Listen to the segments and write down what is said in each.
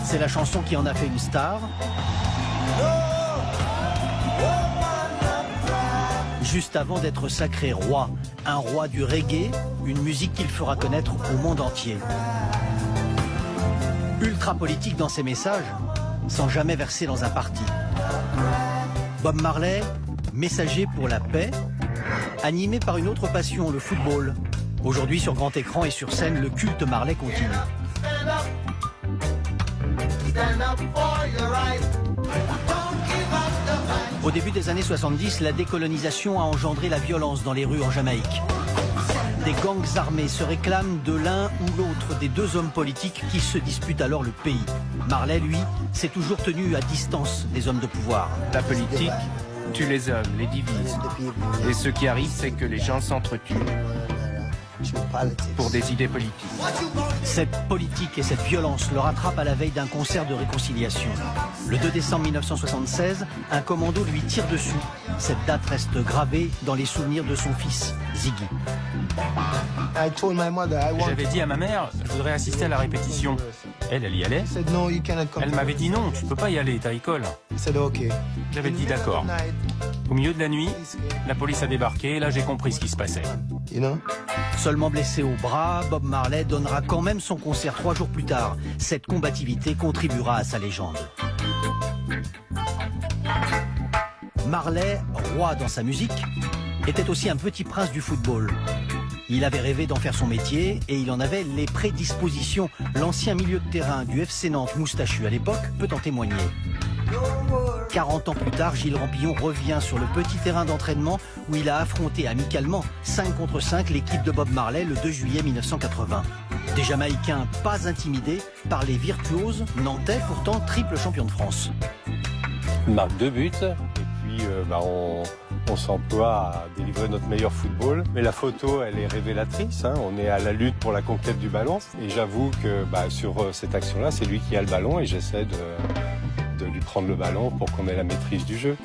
C'est la chanson qui en a fait une star. Juste avant d'être sacré roi, un roi du reggae, une musique qu'il fera connaître au monde entier. Ultra politique dans ses messages, sans jamais verser dans un parti. Bob Marley, messager pour la paix, animé par une autre passion, le football. Aujourd'hui, sur grand écran et sur scène, le culte Marley continue. Au début des années 70, la décolonisation a engendré la violence dans les rues en Jamaïque. Des gangs armés se réclament de l'un ou l'autre des deux hommes politiques qui se disputent alors le pays. Marley, lui, s'est toujours tenu à distance des hommes de pouvoir. La politique tue les hommes, les divise. Et ce qui arrive, c'est que les gens s'entretuent pour des idées politiques. Cette politique et cette violence le rattrapent à la veille d'un concert de réconciliation. Le 2 décembre 1976, un commando lui tire dessus. Cette date reste gravée dans les souvenirs de son fils, Ziggy. J'avais dit à ma mère, je voudrais assister à la répétition. Elle y allait. Elle m'avait dit non, tu peux pas y aller, t'as école. J'avais dit d'accord. Au milieu de la nuit, la police a débarqué et là j'ai compris ce qui se passait. Seulement blessé au bras, Bob Marley donnera quand même son concert 3 jours plus tard. Cette combativité contribuera à sa légende. Marley, roi dans sa musique, était aussi un petit prince du football. Il avait rêvé d'en faire son métier et il en avait les prédispositions. L'ancien milieu de terrain du FC Nantes moustachu à l'époque peut en témoigner. 40 ans plus tard, Gilles Rampillon revient sur le petit terrain d'entraînement où il a affronté amicalement 5 contre 5 l'équipe de Bob Marley le 2 juillet 1980. Des Jamaïcains pas intimidés par les virtuoses nantais, pourtant triple champion de France. On marque 2 buts et puis on s'emploie à délivrer notre meilleur football. Mais la photo, elle est révélatrice. On est à la lutte pour la conquête du ballon. Et j'avoue que sur cette action-là, c'est lui qui a le ballon et j'essaie de lui prendre le ballon pour qu'on ait la maîtrise du jeu.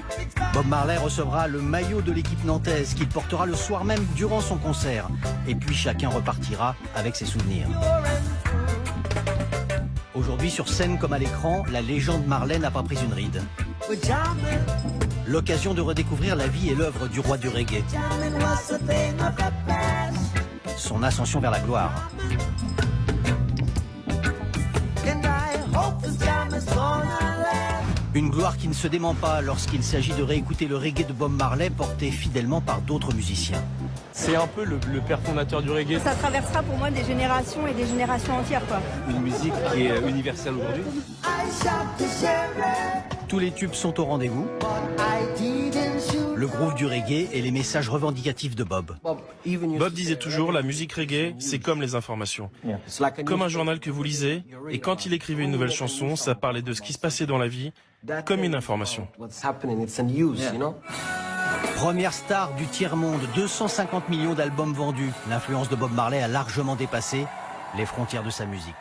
Bob Marley recevra le maillot de l'équipe nantaise qu'il portera le soir même durant son concert. Et puis chacun repartira avec ses souvenirs. Aujourd'hui, sur scène comme à l'écran, la légende Marley n'a pas pris une ride. L'occasion de redécouvrir la vie et l'œuvre du roi du reggae. Son ascension vers la gloire. Une gloire qui ne se dément pas lorsqu'il s'agit de réécouter le reggae de Bob Marley porté fidèlement par d'autres musiciens. C'est un peu le père fondateur du reggae. Ça traversera pour moi des générations et des générations entières, quoi. Une musique qui est universelle aujourd'hui. Tous les tubes sont au rendez-vous. Le groove du reggae et les messages revendicatifs de Bob. Bob disait toujours, la musique reggae, c'est comme les informations. Comme un journal que vous lisez, et quand il écrivait une nouvelle chanson, ça parlait de ce qui se passait dans la vie, comme une information. Première star du tiers-monde, 250 millions d'albums vendus. L'influence de Bob Marley a largement dépassé les frontières de sa musique.